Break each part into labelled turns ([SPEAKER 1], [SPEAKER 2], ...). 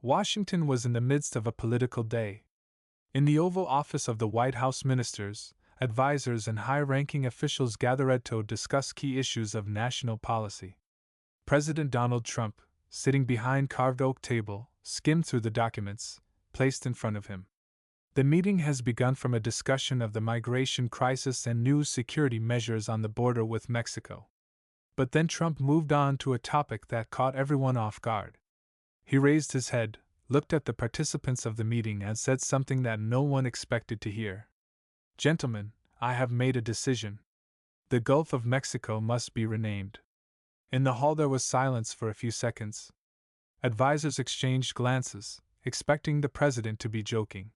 [SPEAKER 1] Washington was in the midst of a political day. In the Oval Office of the White House, ministers, advisors, and high ranking officials gathered to discuss key issues of national policy. President Donald Trump, sitting behind carved oak table, skimmed through the documents placed in front of him. The meeting has begun from a discussion of the migration crisis and new security measures on the border with Mexico. But then Trump moved on to a topic that caught everyone off guard. He raised his head, looked at the participants of the meeting, and said something that no one expected to hear. "Gentlemen, I have made a decision. The Gulf of Mexico must be renamed." In the hall there was silence for a few seconds. Advisors exchanged glances, expecting the president to be joking.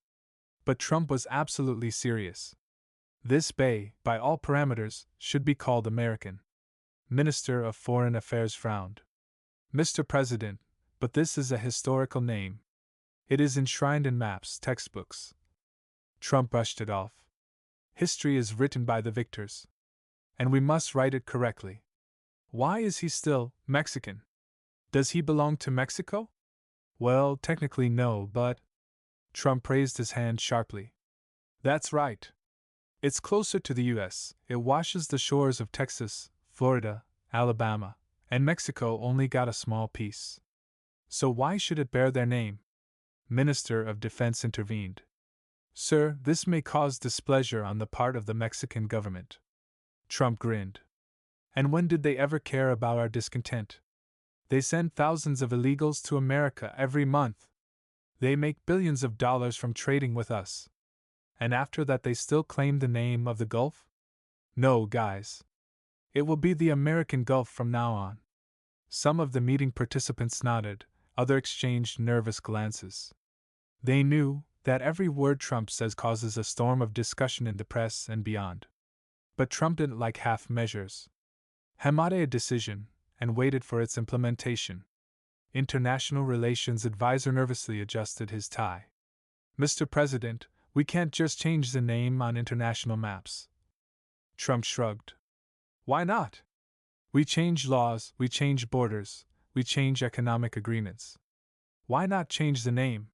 [SPEAKER 1] But Trump was absolutely serious. This bay, by all parameters, should be called American. Minister of Foreign Affairs frowned. "Mr. President, but this is a historical name. It is enshrined in maps, textbooks." Trump brushed it off. "History is written by the victors. And we must write it correctly. Why is he still Mexican? Does he belong to Mexico? Well, technically no, but..." Trump raised his hand sharply. "That's right. It's closer to the U.S., it washes the shores of Texas, Florida, Alabama, and Mexico only got a small piece. So why should it bear their name?" Minister of Defense intervened. "Sir, this may cause displeasure on the part of the Mexican government." Trump grinned. "And when did they ever care about our discontent? They send thousands of illegals to America every month. They make billions of dollars from trading with us. And after that they still claim the name of the Gulf? No, guys. It will be the American Gulf from now on." Some of the meeting participants nodded, others exchanged nervous glances. They knew that every word Trump says causes a storm of discussion in the press and beyond. But Trump didn't like half measures. He made a decision, and waited for its implementation. International Relations advisor nervously adjusted his tie. "Mr. President, we can't just change the name on international maps." Trump shrugged. "Why not? We change laws, we change borders, we change economic agreements. Why not change the name?"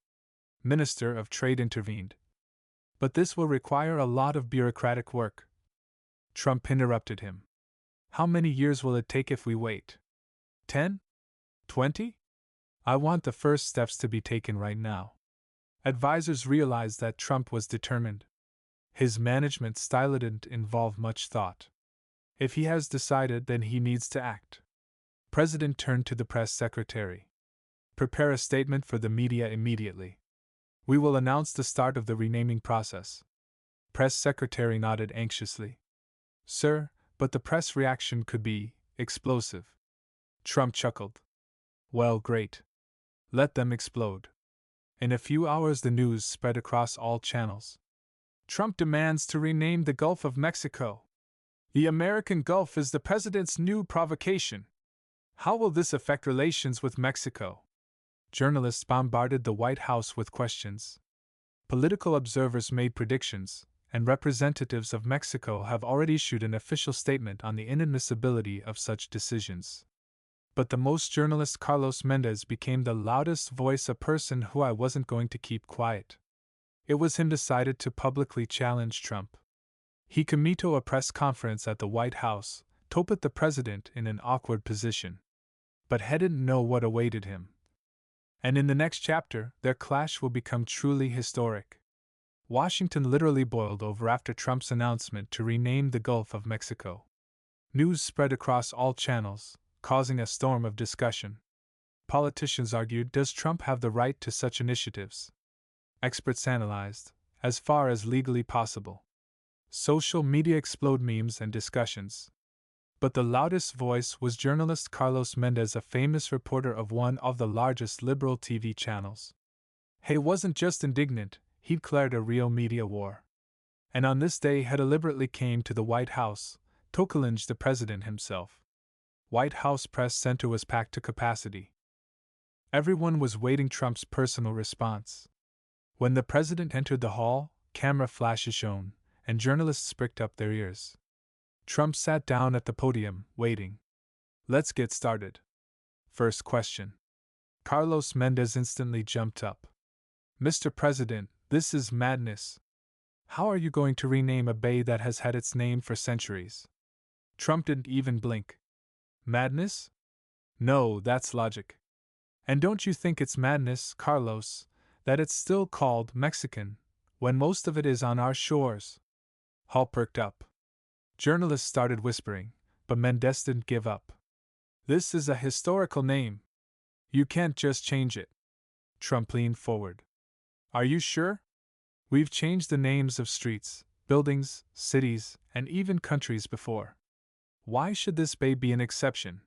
[SPEAKER 1] Minister of Trade intervened. "But this will require a lot of bureaucratic work." Trump interrupted him. "How many years will it take if we wait? 10? 20? I want the first steps to be taken right now." Advisors realized that Trump was determined. His management style didn't involve much thought. If he has decided, then he needs to act. President turned to the press secretary. "Prepare a statement for the media immediately. We will announce the start of the renaming process." Press secretary nodded anxiously. "Sir, but the press reaction could be explosive." Trump chuckled. "Well, great. Let them explode." In a few hours the news spread across all channels. "Trump demands to rename the Gulf of Mexico. The American Gulf is the president's new provocation. How will this affect relations with Mexico?" Journalists bombarded the White House with questions. Political observers made predictions, and representatives of Mexico have already issued an official statement on the inadmissibility of such decisions. But the most journalist Carlos Mendez became the loudest voice, a person who I wasn't going to keep quiet. It was him decided to publicly challenge Trump. He committed a press conference at the White House, to put the president in an awkward position. But he didn't know what awaited him. And in the next chapter, their clash will become truly historic. Washington literally boiled over after Trump's announcement to rename the Gulf of Mexico. News spread across all channels, causing a storm of discussion. Politicians argued, does Trump have the right to such initiatives? Experts analyzed, as far as legally possible. Social media exploded memes and discussions. But the loudest voice was journalist Carlos Mendez, a famous reporter of one of the largest liberal TV channels. He wasn't just indignant, he declared a real media war. And on this day he deliberately came to the White House, to challenge the president himself. White House press center was packed to capacity. Everyone was waiting Trump's personal response. When the president entered the hall, camera flashes shone, and journalists pricked up their ears. Trump sat down at the podium, waiting. "Let's get started. First question. Carlos Mendez instantly jumped up. Mr. President, this is madness. How are you going to rename a bay that has had its name for centuries? Trump didn't even blink. Madness? No, that's logic. And don't you think it's madness, Carlos, that it's still called Mexican, when most of it is on our shores? Hall perked up. Journalists started whispering, but Mendez didn't give up. This is a historical name. You can't just change it. Trump leaned forward. Are you sure? We've changed the names of streets, buildings, cities, and even countries before. Why should this bay be an exception?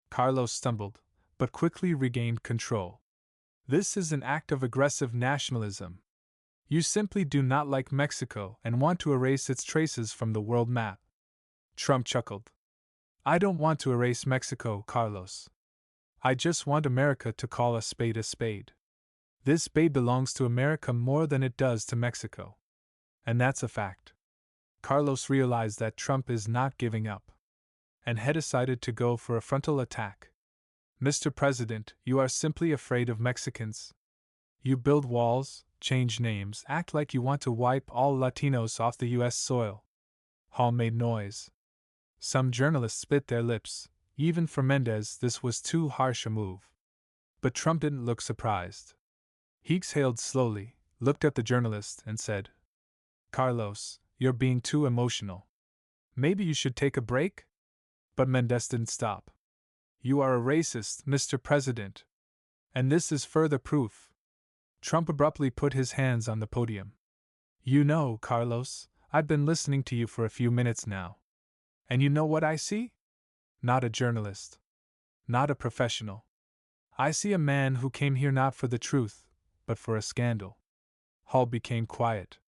[SPEAKER 1] Carlos stumbled, but quickly regained control. This is an act of aggressive nationalism. You simply do not like Mexico and want to erase its traces from the world map. Trump chuckled. I don't want to erase Mexico, Carlos. I just want America to call a spade a spade. This bay belongs to America more than it does to Mexico. And that's a fact. Carlos realized that Trump is not giving up, and had decided to go for a frontal attack. Mr. President, you are simply afraid of Mexicans. You build walls, change names, act like you want to wipe all Latinos off the U.S. soil. Hall made noise. Some journalists bit their lips. Even for Mendez, this was too harsh a move. But Trump didn't look surprised. He exhaled slowly, looked at the journalist, and said, Carlos, you're being too emotional. Maybe you should take a break? But Mendez didn't stop. You are a racist, Mr. President. And this is further proof. Trump abruptly put his hands on the podium. You know, Carlos, I've been listening to you for a few minutes now. And you know what I see? Not a journalist. Not a professional. I see a man who came here not for the truth, but for a scandal. Hall became quiet.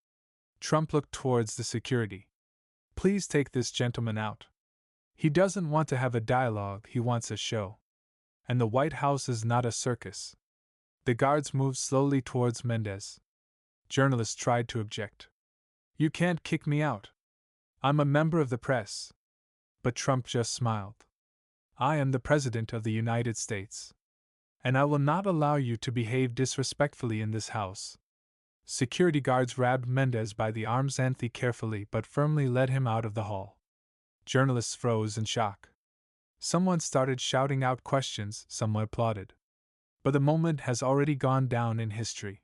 [SPEAKER 1] Trump looked towards the security. Please take this gentleman out. He doesn't want to have a dialogue, he wants a show. And the White House is not a circus. The guards moved slowly towards Mendez. Journalists tried to object. You can't kick me out. I'm a member of the press. But Trump just smiled. I am the President of the United States. And I will not allow you to behave disrespectfully in this house. Security guards grabbed Mendez by the arms and carefully but firmly led him out of the hall. Journalists froze in shock. Someone started shouting out questions, someone applauded. But the moment has already gone down in history.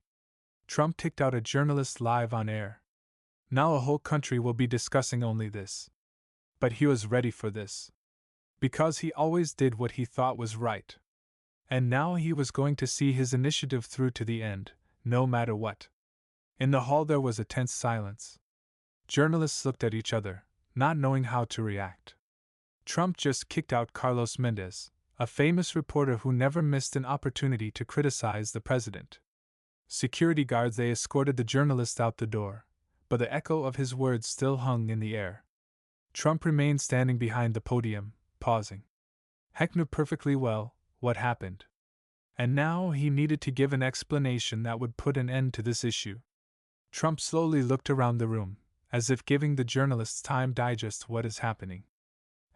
[SPEAKER 1] Trump kicked out a journalist live on air. Now a whole country will be discussing only this. But he was ready for this. Because he always did what he thought was right. And now he was going to see his initiative through to the end, no matter what. In the hall there was a tense silence. Journalists looked at each other, not knowing how to react. Trump just kicked out Carlos Mendez, a famous reporter who never missed an opportunity to criticize the president. Security guards they escorted the journalist out the door, but the echo of his words still hung in the air. Trump remained standing behind the podium, pausing. Heck knew perfectly well what happened. And now he needed to give an explanation that would put an end to this issue. Trump slowly looked around the room, as if giving the journalists time to digest what is happening.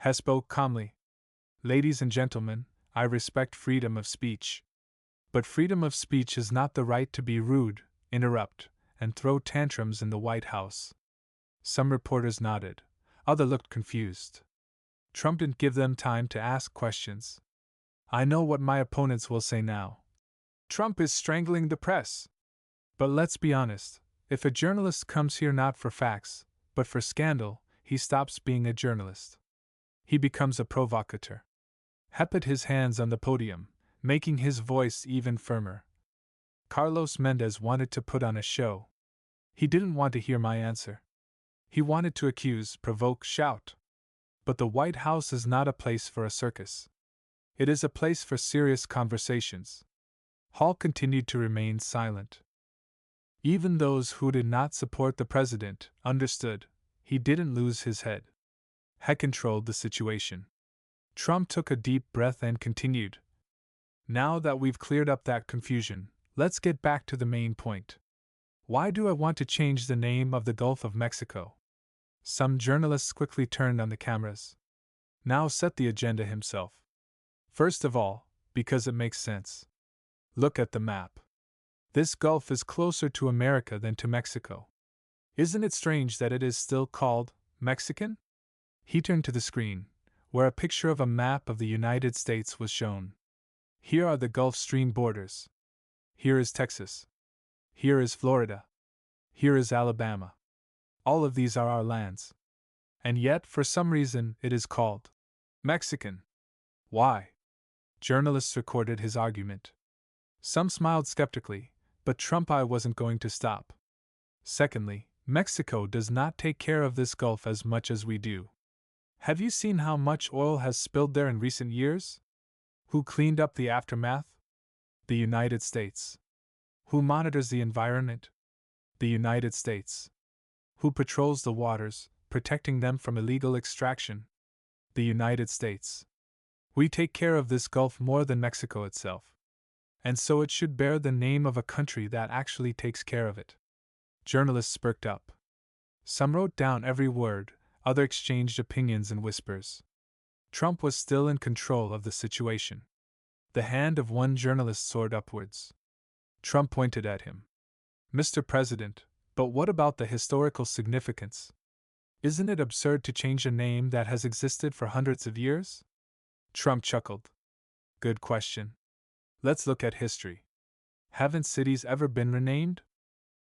[SPEAKER 1] He spoke calmly. Ladies and gentlemen, I respect freedom of speech. But freedom of speech is not the right to be rude, interrupt, and throw tantrums in the White House. Some reporters nodded, others looked confused. Trump didn't give them time to ask questions. I know what my opponents will say now. Trump is strangling the press. But let's be honest, if a journalist comes here not for facts, but for scandal, he stops being a journalist. He becomes a provocateur. He put his hands on the podium, making his voice even firmer. Carlos Mendez wanted to put on a show. He didn't want to hear my answer. He wanted to accuse, provoke, shout. But the White House is not a place for a circus. It is a place for serious conversations. Hall continued to remain silent. Even those who did not support the president understood he didn't lose his head. He controlled the situation. Trump took a deep breath and continued. Now that we've cleared up that confusion, let's get back to the main point. Why do I want to change the name of the Gulf of Mexico? Some journalists quickly turned on the cameras. Now set the agenda himself. First of all, because it makes sense. Look at the map. This gulf is closer to America than to Mexico. Isn't it strange that it is still called Mexican? He turned to the screen, where a picture of a map of the United States was shown. Here are the Gulf Stream borders. Here is Texas. Here is Florida. Here is Alabama. All of these are our lands. And yet, for some reason, it is called Mexican. Why? Journalists recorded his argument. Some smiled skeptically, but Trump I wasn't going to stop. Secondly, Mexico does not take care of this Gulf as much as we do. Have you seen how much oil has spilled there in recent years? Who cleaned up the aftermath? The United States. Who monitors the environment? The United States. Who patrols the waters, protecting them from illegal extraction? The United States. We take care of this Gulf more than Mexico itself. And so it should bear the name of a country that actually takes care of it. Journalists perked up. Some wrote down every word, others exchanged opinions in whispers. Trump was still in control of the situation. The hand of one journalist soared upwards. Trump pointed at him. Mr. President, but what about the historical significance? Isn't it absurd to change a name that has existed for hundreds of years? Trump chuckled. Good question. Let's look at history. Haven't cities ever been renamed?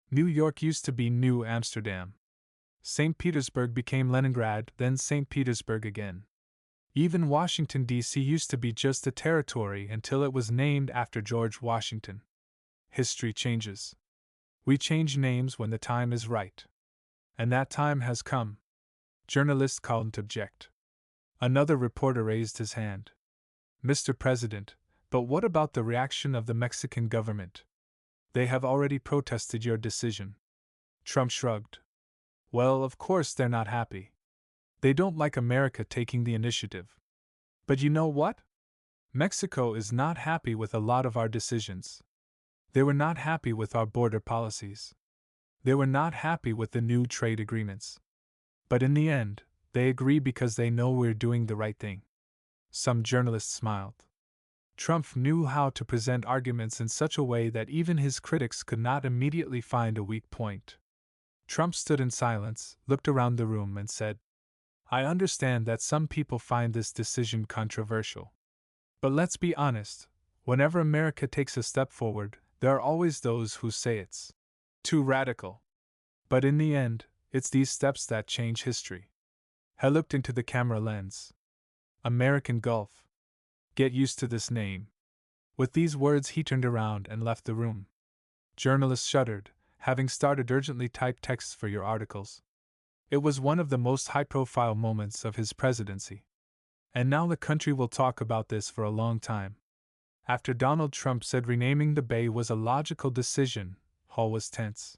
[SPEAKER 1] New York used to be New Amsterdam. St. Petersburg became Leningrad, then St. Petersburg again. Even Washington, D.C. used to be just a territory until it was named after George Washington. History changes. We change names when the time is right. And that time has come. Journalists called to object. Another reporter raised his hand. Mr. President, but what about the reaction of the Mexican government? They have already protested your decision. Trump shrugged. Well, of course they're not happy. They don't like America taking the initiative. But you know what? Mexico is not happy with a lot of our decisions. They were not happy with our border policies. They were not happy with the new trade agreements. But in the end, they agree because they know we're doing the right thing. Some journalists smiled. Trump knew how to present arguments in such a way that even his critics could not immediately find a weak point. Trump stood in silence, looked around the room, and said, I understand that some people find this decision controversial. But let's be honest, whenever America takes a step forward, there are always those who say it's too radical. But in the end, it's these steps that change history. He looked into the camera lens. American Gulf. Get used to this name. With these words, he turned around and left the room. Journalists shuddered, having started urgently typed texts for your articles. It was one of the most high-profile moments of his presidency. And now the country will talk about this for a long time. After Donald Trump said renaming the bay was a logical decision, Hall was tense.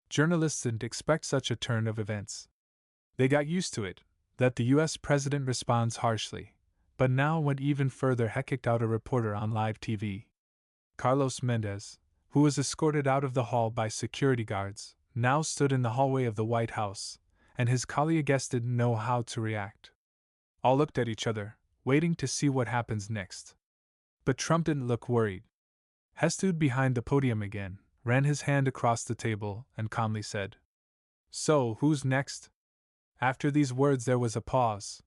[SPEAKER 1] Journalists didn't expect such a turn of events. They got used to it, that the U.S. president responds harshly, but now went even further. He kicked out a reporter on live TV. Carlos Mendez, who was escorted out of the hall by security guards, now stood in the hallway of the White House, and his colleagues didn't know how to react. All looked at each other, waiting to see what happens next. But Trump didn't look worried. He stood behind the podium again, ran his hand across the table, and calmly said, So, who's next? After these words there was a pause.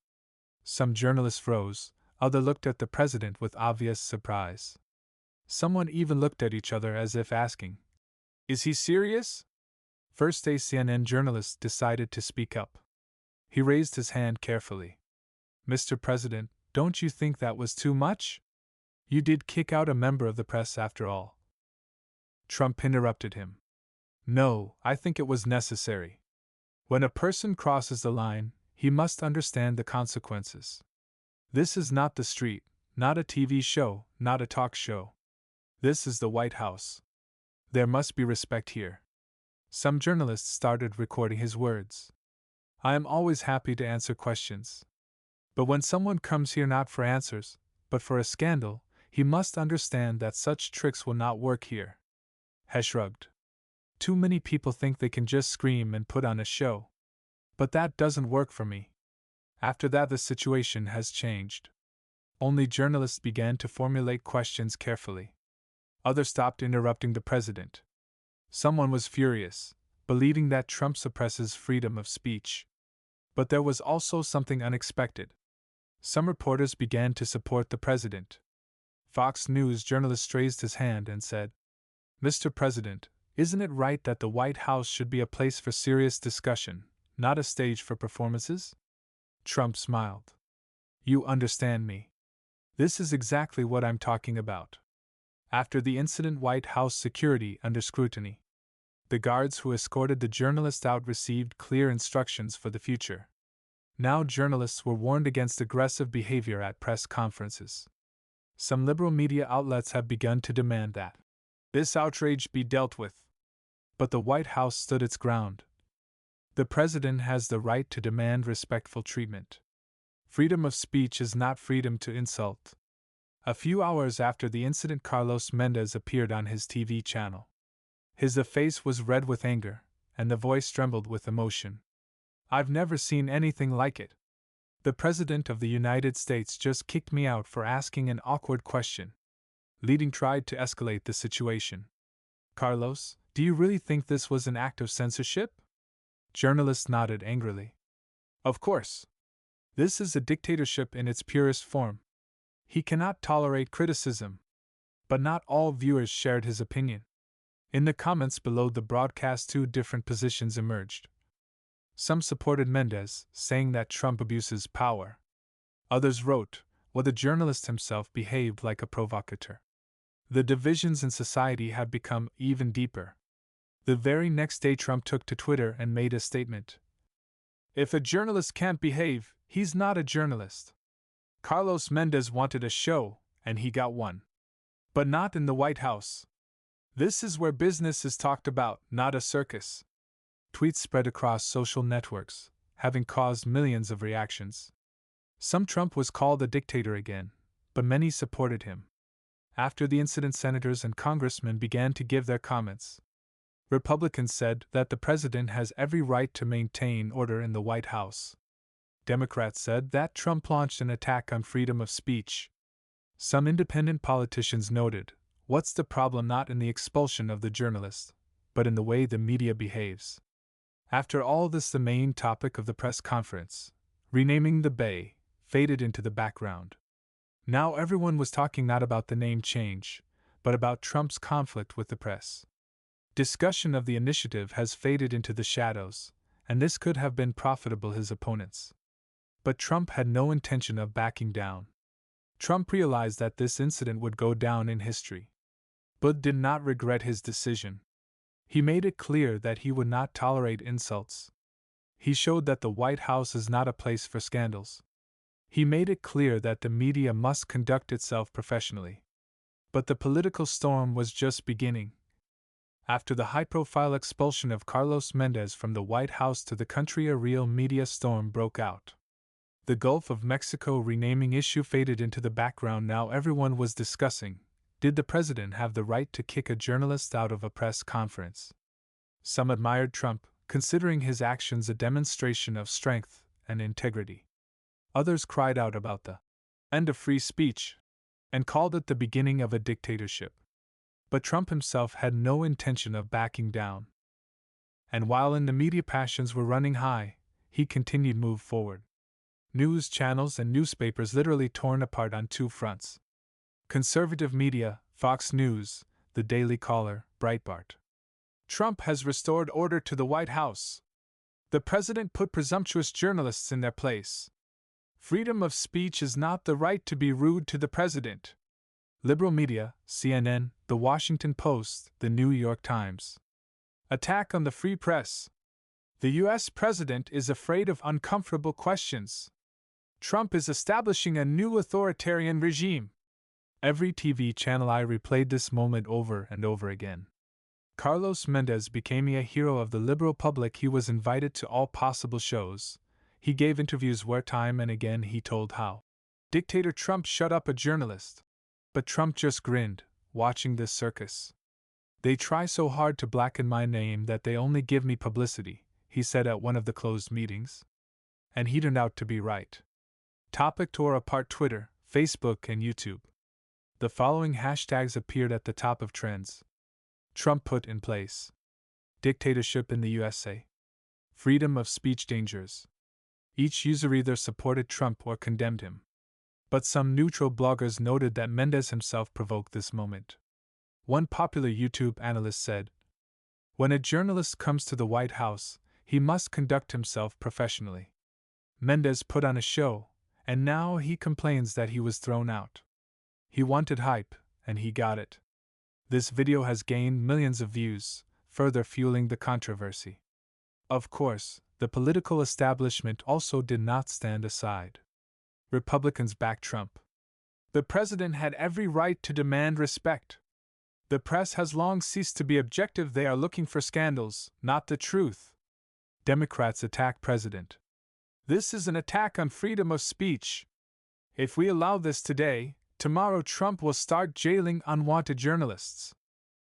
[SPEAKER 1] Some journalists rose, others looked at the president with obvious surprise. Someone even looked at each other as if asking, Is he serious? First, a CNN journalist decided to speak up. He raised his hand carefully. Mr. President, don't you think that was too much? You did kick out a member of the press after all. Trump interrupted him. No, I think it was necessary. When a person crosses the line, he must understand the consequences. This is not the street, not a TV show, not a talk show. This is the White House. There must be respect here. Some journalists started recording his words. I am always happy to answer questions. But when someone comes here not for answers, but for a scandal, he must understand that such tricks will not work here. He shrugged. Too many people think they can just scream and put on a show. But that doesn't work for me. After that, the situation has changed. Only journalists began to formulate questions carefully. Others stopped interrupting the president. Someone was furious, believing that Trump suppresses freedom of speech. But there was also something unexpected. Some reporters began to support the president. Fox News journalist raised his hand and said, "Mr. President, isn't it right that the White House should be a place for serious discussion, not a stage for performances?" Trump smiled. "You understand me. This is exactly what I'm talking about." After the incident, White House security under scrutiny. The guards who escorted the journalist out received clear instructions for the future. Now journalists were warned against aggressive behavior at press conferences. Some liberal media outlets have begun to demand that this outrage be dealt with. But the White House stood its ground. The president has the right to demand respectful treatment. Freedom of speech is not freedom to insult. A few hours after the incident, Carlos Mendez appeared on his TV channel. His face was red with anger, and the voice trembled with emotion. "I've never seen anything like it. The President of the United States just kicked me out for asking an awkward question." Leading tried to escalate the situation. "Carlos, do you really think this was an act of censorship?" Journalist nodded angrily. "Of course. This is a dictatorship in its purest form. He cannot tolerate criticism." But not all viewers shared his opinion. In the comments below the broadcast, two different positions emerged. Some supported Mendez, saying that Trump abuses power. Others wrote, "Well, the journalist himself behaved like a provocateur." The divisions in society had become even deeper. The very next day, Trump took to Twitter and made a statement. "If a journalist can't behave, he's not a journalist. Carlos Mendez wanted a show, and he got one. But not in the White House. This is where business is talked about, not a circus." Tweets spread across social networks, having caused millions of reactions. Some Trump was called a dictator again, but many supported him. After the incident, senators and congressmen began to give their comments. Republicans said that the president has every right to maintain order in the White House. Democrats said that Trump launched an attack on freedom of speech. Some independent politicians noted, "What's the problem not in the expulsion of the journalist, but in the way the media behaves?" After all this, the main topic of the press conference, renaming the Bay, faded into the background. Now everyone was talking not about the name change, but about Trump's conflict with the press. Discussion of the initiative has faded into the shadows, and this could have been profitable his opponents. But Trump had no intention of backing down. Trump realized that this incident would go down in history, but did not regret his decision. He made it clear that he would not tolerate insults. He showed that the White House is not a place for scandals. He made it clear that the media must conduct itself professionally. But the political storm was just beginning. After the high-profile expulsion of Carlos Mendez from the White House to the country, a real media storm broke out. The Gulf of Mexico renaming issue faded into the background. Now everyone was discussing, did the president have the right to kick a journalist out of a press conference? Some admired Trump, considering his actions a demonstration of strength and integrity. Others cried out about the end of free speech and called it the beginning of a dictatorship. But Trump himself had no intention of backing down. And while in the media passions were running high, he continued to move forward. News channels and newspapers literally torn apart on two fronts. Conservative media, Fox News, The Daily Caller, Breitbart. Trump has restored order to the White House. The president put presumptuous journalists in their place. Freedom of speech is not the right to be rude to the president. Liberal media, CNN, The Washington Post, The New York Times. Attack on the free press. The U.S. president is afraid of uncomfortable questions. Trump is establishing a new authoritarian regime. Every TV channel I replayed this moment over and over again. Carlos Mendez became a hero of the liberal public. He was invited to all possible shows. He gave interviews where time and again he told how dictator Trump shut up a journalist. But Trump just grinned, watching this circus. "They try so hard to blacken my name that they only give me publicity," he said at one of the closed meetings. And he turned out to be right. Topic tore apart Twitter, Facebook, and YouTube. The following hashtags appeared at the top of trends: Trump put in place, dictatorship in the USA, freedom of speech dangers. Each user either supported Trump or condemned him. But some neutral bloggers noted that Mendez himself provoked this moment. One popular YouTube analyst said, "When a journalist comes to the White House, he must conduct himself professionally. Mendez put on a show, and now he complains that he was thrown out. He wanted hype, and he got it." This video has gained millions of views, further fueling the controversy. Of course, the political establishment also did not stand aside. Republicans backed Trump. The president had every right to demand respect. The press has long ceased to be objective, they are looking for scandals, not the truth. Democrats attack president. This is an attack on freedom of speech. If we allow this today, tomorrow Trump will start jailing unwanted journalists.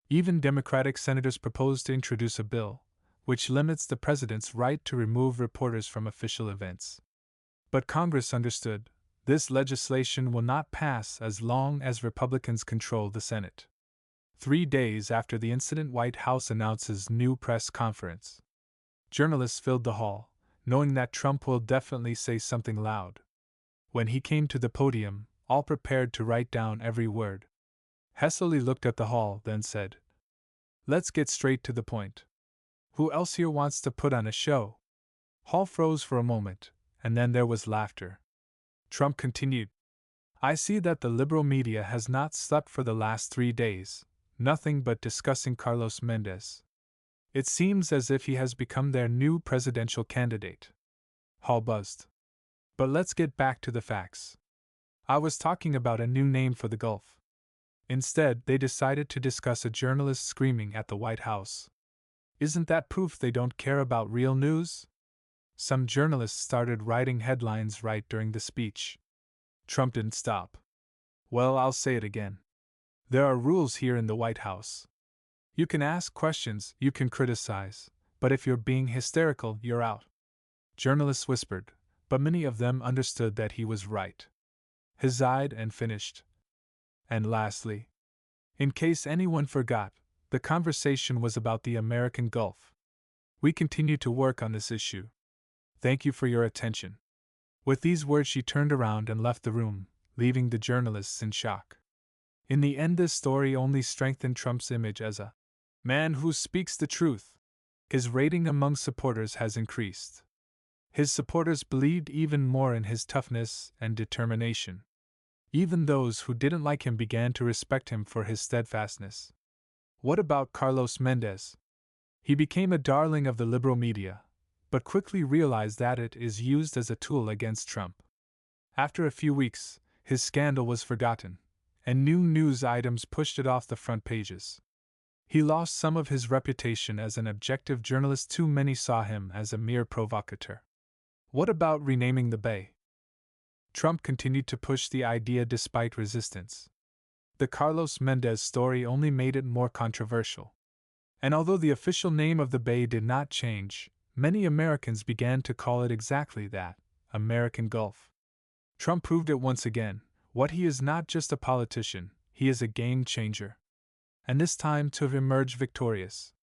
[SPEAKER 1] Even Democratic senators propose to introduce a bill which limits the president's right to remove reporters from official events. But Congress understood this legislation will not pass as long as Republicans control the Senate. 3 days after the incident, White House announces new press conference. Journalists filled the hall, knowing that Trump will definitely say something loud. When he came to the podium, all prepared to write down every word. Hessley looked at the hall, then said, "Let's get straight to the point. Who else here wants to put on a show?" Hall froze for a moment, and then there was laughter. Trump continued, "I see that the liberal media has not slept for the last 3 days, nothing but discussing Carlos Mendez. It seems as if he has become their new presidential candidate." Hall buzzed. "But let's get back to the facts. I was talking about a new name for the Gulf." Instead, they decided to discuss a journalist screaming at the White House. Isn't that proof they don't care about real news? Some journalists started writing headlines right during the speech. Trump didn't stop. "Well, I'll say it again. There are rules here in the White House. You can ask questions, you can criticize, but if you're being hysterical, you're out." Journalists whispered, but many of them understood that he was right. He sighed and finished. "And lastly, in case anyone forgot, the conversation was about the American Gulf. We continue to work on this issue. Thank you for your attention." With these words, she turned around and left the room, leaving the journalists in shock. In the end, this story only strengthened Trump's image as a man who speaks the truth. His rating among supporters has increased. His supporters believed even more in his toughness and determination. Even those who didn't like him began to respect him for his steadfastness. What about Carlos Mendez? He became a darling of the liberal media, but quickly realized that it is used as a tool against Trump. After a few weeks, his scandal was forgotten, and new news items pushed it off the front pages. He lost some of his reputation as an objective journalist. Too many saw him as a mere provocateur. What about renaming the Bay? Trump continued to push the idea despite resistance. The Carlos Mendez story only made it more controversial. And although the official name of the Bay did not change, many Americans began to call it exactly that, American Gulf. Trump proved it once again. What he is not just a politician, he is a game changer. And this time to emerge victorious.